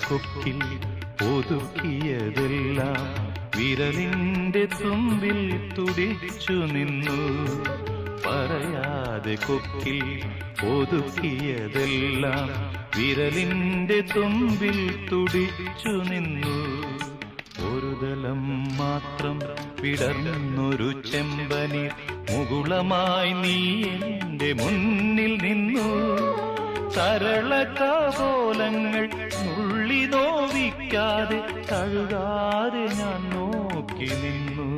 കൊക്കിൽ ഒതുക്കിയതെല്ലാം വിരലിന്റെ തുമ്പിൽ തുടിച്ചു നിന്നു. പറയാതെ കൊക്കിൽ ഒതുക്കിയതെല്ലാം വിരലിന്റെ തുമ്പിൽ തുടിച്ചു നിന്നു. ഒരു ദലം മാത്രം വിടർന്നൊരു ചെമ്പനീർ മുകുളമായി നീ എന്റെ മുന്നിൽ നിന്നു. സരളകപോലങ്ങൾ നുള്ളി നോവിക്കാതെ തഴുകാതെ ഞാൻ നോക്കി നിന്നു.